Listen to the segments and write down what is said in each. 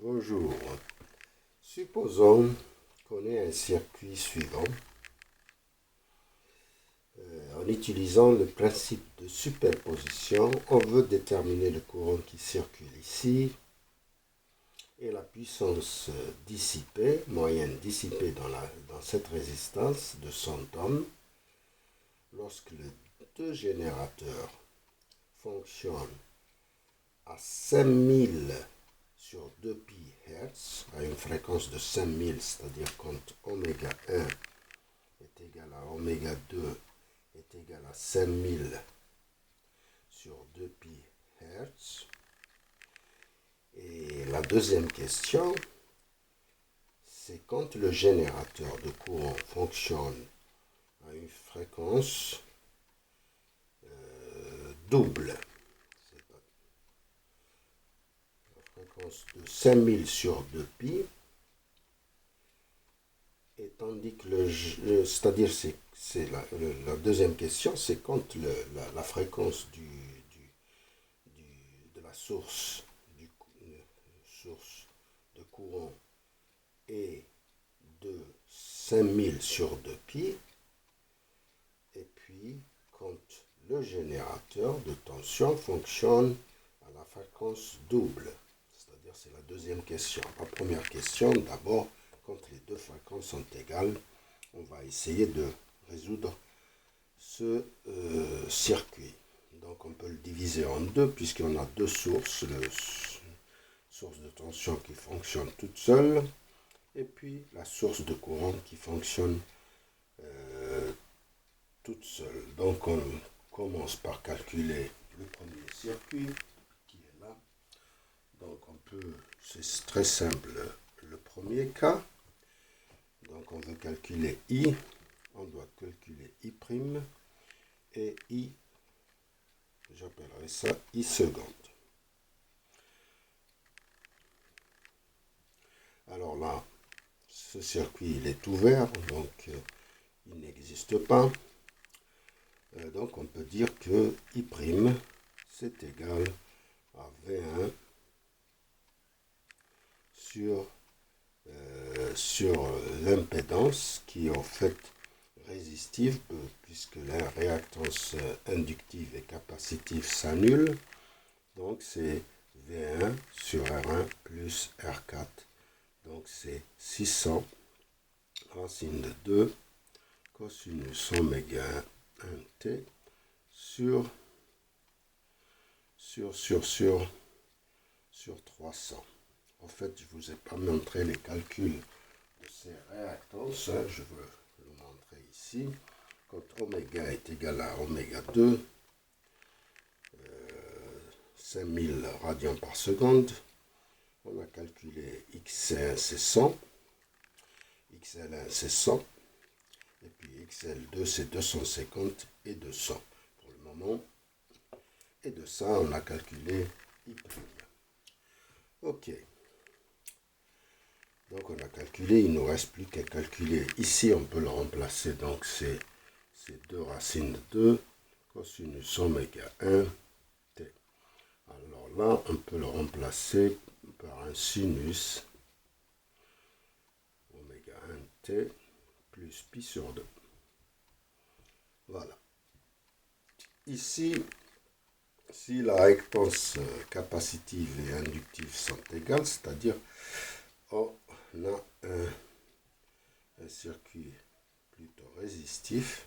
Bonjour. Supposons qu'on ait un circuit suivant. En utilisant le principe de superposition, on veut déterminer le courant qui circule ici et la puissance dissipée, moyenne dissipée dans cette résistance de 100 ohms lorsque les deux générateurs fonctionnent à 5000 sur 2 pi Hertz, à une fréquence de 5000, c'est-à-dire quand oméga 1 est égal à oméga 2 est égal à 5000 sur 2 pi Hertz. Et la deuxième question, c'est quand le générateur de courant fonctionne à une fréquence double, de 5000 sur 2 pi, et tandis que c'est-à-dire c'est la deuxième question, c'est quand la fréquence de la source de courant est de 5000 sur 2 pi, et puis quand le générateur de tension fonctionne à la fréquence double. C'est-à-dire, c'est la deuxième question. La première question, d'abord, quand les deux fréquences sont égales, on va essayer de résoudre ce circuit. Donc, on peut le diviser en deux, puisqu'on a deux sources. Source de tension qui fonctionne toute seule, et puis la source de courant qui fonctionne toute seule. Donc, on commence par calculer le premier circuit. Donc c'est très simple, le premier cas, donc on veut calculer I, on doit calculer I' et I, j'appellerai ça I seconde. Alors là, ce circuit il est ouvert, donc il n'existe pas. Donc on peut dire que I' c'est égal à V1 sur l'impédance qui est en fait résistive, puisque la réactance inductive et capacitive s'annule. Donc c'est V1 sur R1 plus R4. Donc c'est 600 racine de 2 cosinus oméga 1t sur 300. En fait, je ne vous ai pas montré les calculs de ces réactances. Je veux le montrer ici. Quand oméga est égal à oméga 2, 5000 radians par seconde, on a calculé XL1 c'est 100, XL1 c'est 100, et puis XL2 c'est 250 et 200 pour le moment. Et de ça, on a calculé I'. Ok. Donc on a calculé, il ne nous reste plus qu'à calculer. Ici, on peut le remplacer. Donc c'est 2 racines de 2 cosinus oméga 1 t. Alors là, on peut le remplacer par un sinus oméga 1 t plus pi sur 2. Voilà. Ici, si la réactance capacitive et inductive sont égales, c'est-à-dire on a un circuit plutôt résistif,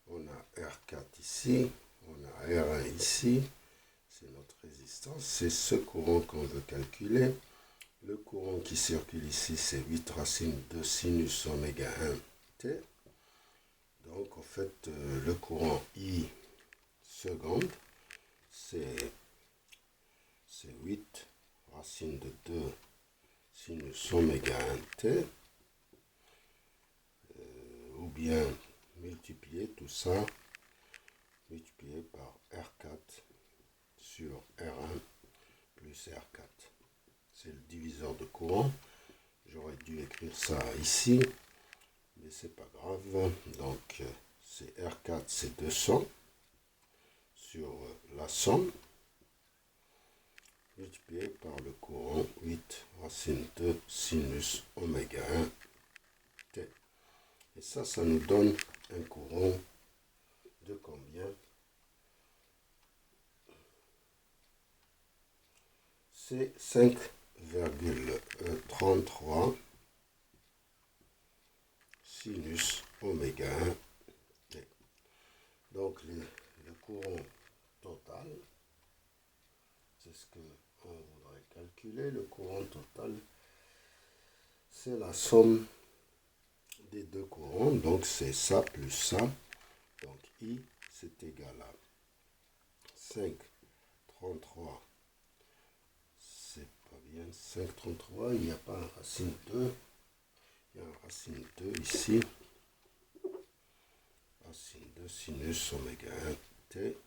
on a R4 ici, on a R1 ici, c'est notre résistance, c'est ce courant qu'on veut calculer. Le courant qui circule ici, c'est 8 racines de sinus oméga 1 t. Donc en fait, le courant I seconde, c'est 8 racine de 2 sinus oméga 1 t, ou bien multiplier tout ça, multiplié par R4 sur R1 plus R4. C'est le diviseur de courant. J'aurais dû écrire ça ici, mais c'est pas grave. Donc c'est R4, c'est 200 sur la somme. multiplié par le courant 8 racine de sinus oméga 1 t. Et ça nous donne un courant de combien? C'est 5,33 sinus oméga 1 t. Donc le courant total, c'est ce qu'on voudrait calculer. Le courant total, c'est la somme des deux courants. Donc c'est ça plus ça. Donc I, c'est égal à 5,33. C'est pas bien. 5,33, il n'y a pas un racine 2. Il y a un racine 2 ici. Racine 2 sinus oméga 1 t.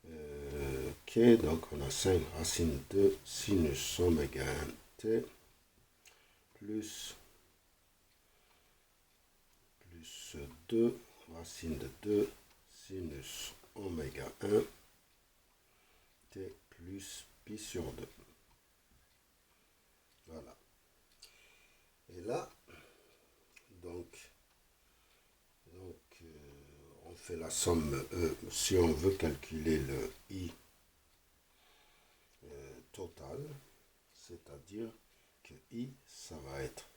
Ok, donc on a 5 racine 2 sinus oméga 1 t plus 2 racine de 2 sinus oméga 1 t plus pi sur 2. Voilà. Et là, donc on fait la somme, si on veut calculer le I total, c'est-à-dire que I, ça va être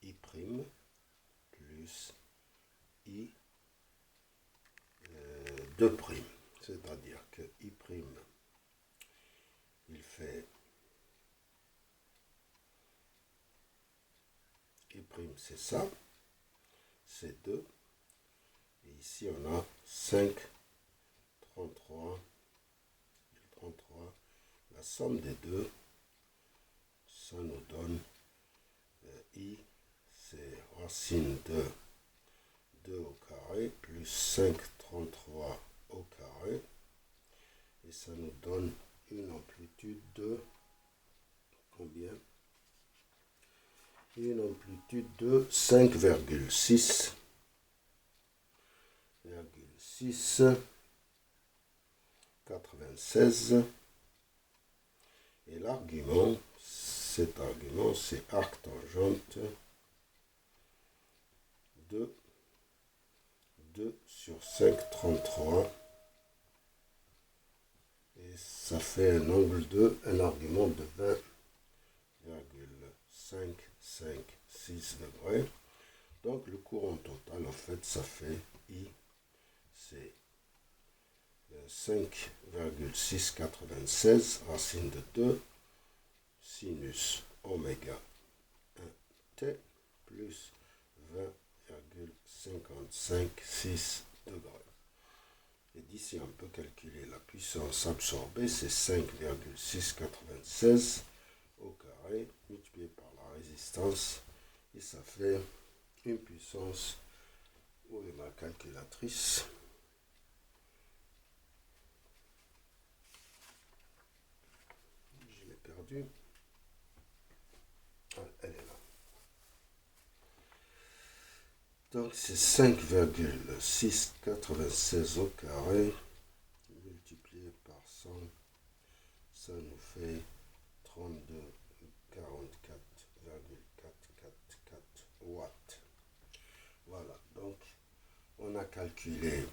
I' plus I 2'. C'est-à-dire que I', il fait I', c'est ça, c'est 2. Et ici, on a 5,33. La somme des deux, ça nous donne I, c'est racine de 2 au carré plus 5,33 au carré. Et ça nous donne une amplitude de combien? Une amplitude de 5,6. 96. Et l'argument, cet argument, c'est arc tangente de 2 sur 5,33. Et ça fait un argument de 20,556 degrés. Donc le courant total, en fait, ça fait I, c'est 5,696 racine de 2 sinus oméga 1 t plus 20,556 degrés. Et d'ici on peut calculer la puissance absorbée, c'est 5,696 au carré multiplié par la résistance, et ça fait une puissance. Où est ma calculatrice? Je l'ai perdue. Ah, elle est là. Donc c'est 5,696 au carré multiplié par 100. Ça nous fait 32,44,444 watts. Voilà, donc on a calculé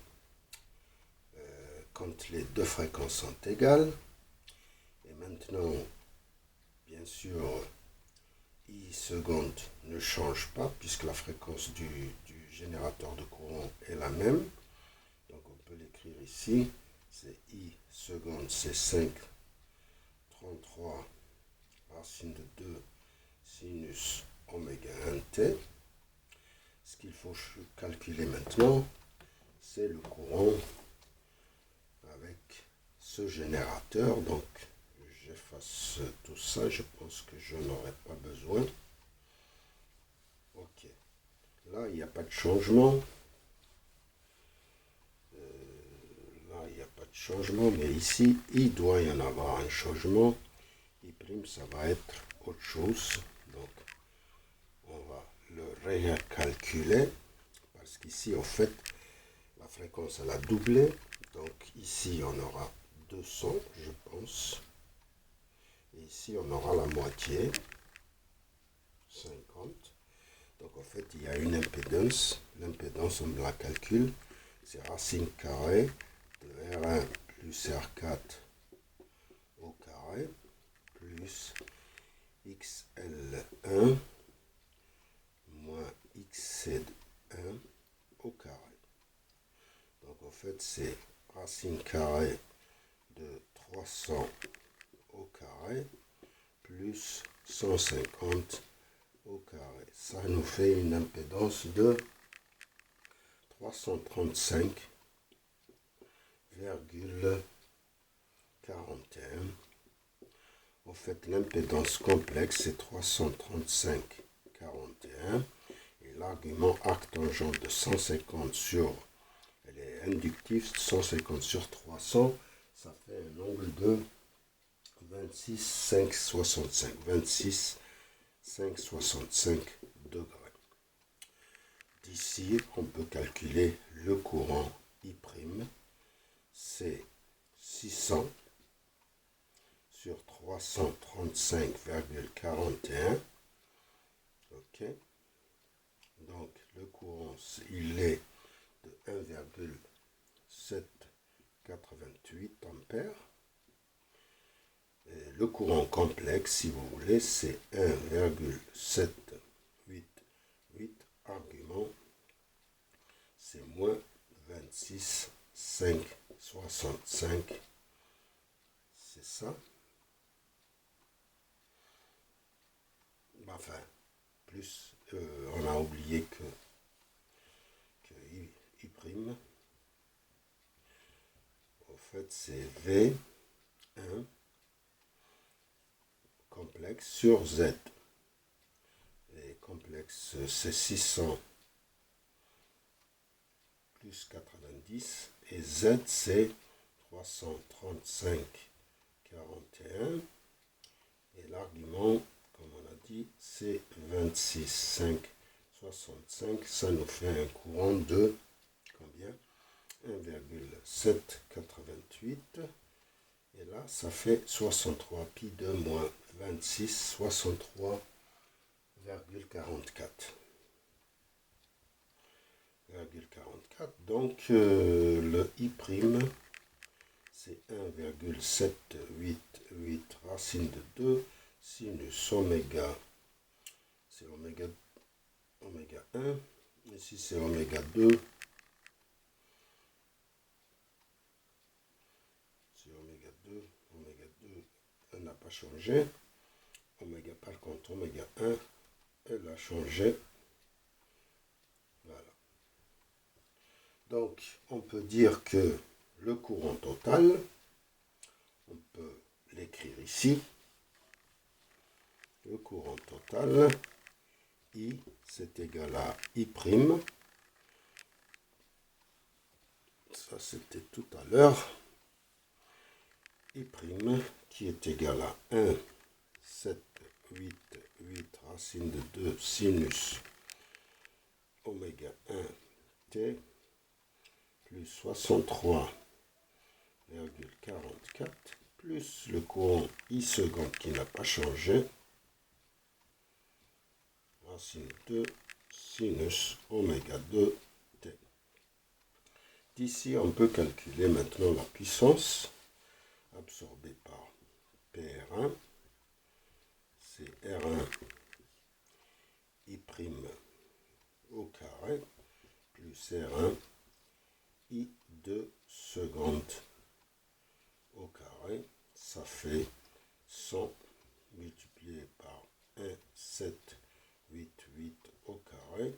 quand les deux fréquences sont égales. Et maintenant, bien sûr, I seconde ne change pas puisque la fréquence du générateur de courant est la même. Donc on peut l'écrire ici. C'est I seconde, c'est 5,33 racine de 2 sinus oméga 1 t. Ce qu'il faut calculer maintenant, c'est le courant avec ce générateur. Donc j'efface tout ça, je pense que je n'aurai pas besoin. Ok, là il n'y a pas de changement. Mais ici il doit y en avoir un changement. I', ça va être autre chose. Donc on va le récalculer parce qu'ici en fait la fréquence elle a doublé. Donc ici on aura 200, je pense. Ici, on aura la moitié, 50. Donc, en fait, il y a une impédance. L'impédance, on la calcule. C'est racine carrée de R1 plus R4 au carré plus XL1 moins XC1 au carré. Donc, en fait, c'est racine carrée de 300 au carré plus 150 au carré. Ça nous fait une impédance de 335,41. En fait, l'impédance complexe, c'est 335,41. Et l'argument arc tangente de 150 sur, elle est inductive, 150 sur 300, ça fait un angle de 26,565. 26,565 degrés. D'ici, on peut calculer le courant I', c'est 600 sur 335,41. Ok. Donc, le courant, il est de 1,788 ampères. Et le courant complexe, si vous voulez, c'est 1,788. Argument, c'est moins 26,565. C'est ça. Enfin, plus, on a oublié que I', en fait, c'est V1 complexe sur Z. Et complexe, c'est 600 plus 90. Et Z, c'est 335,41. Et l'argument, comme on a dit, c'est 26,565. Ça nous fait un courant de combien? 1,788. Et là, ça fait 63 pi de moins 26, 63,44. Donc, le I', c'est 1,788 racine de 2 sinus oméga. C'est oméga 1. Ici, c'est oméga 2. C'est oméga 2. Oméga 2, elle n'a pas changé. Oméga, par contre, oméga 1, elle a changé. Voilà. Donc, on peut dire que le courant total, on peut l'écrire ici. Le courant total, I, c'est égal à I'. Ça, c'était tout à l'heure. I' qui est égal à 1,788 racine de 2 sinus oméga 1 t plus 63,44 plus le courant I seconde qui n'a pas changé, racine 2 sinus oméga 2 t. D'ici, on peut calculer maintenant la puissance absorbée par PR1. C'est R1 I' au carré plus R1 I2 seconde au carré. Ça fait 100 multiplié par 1,788 au carré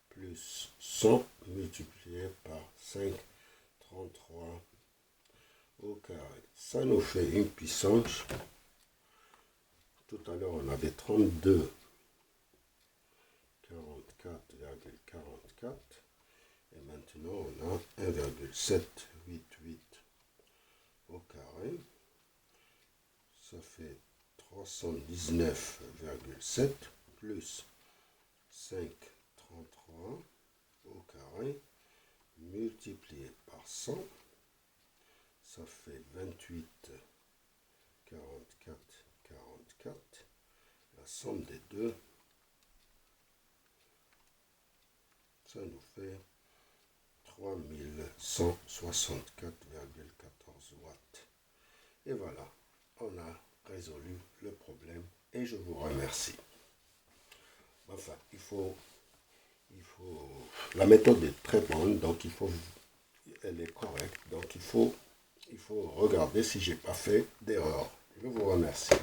plus 100 multiplié par 5,33 au carré. Ça nous fait une puissance. Tout à l'heure, on avait 32, 44,44. Et maintenant, on a 1,788 au carré. Ça fait 319,7 plus 5,33 au carré multiplié par 100. Ça fait 28,44,44. somme des deux, ça nous fait 3164,14 watts. Et voilà, on a résolu le problème et je vous remercie. Enfin, la méthode est très bonne, donc elle est correcte, donc il faut regarder si j'ai pas fait d'erreur. Je vous remercie.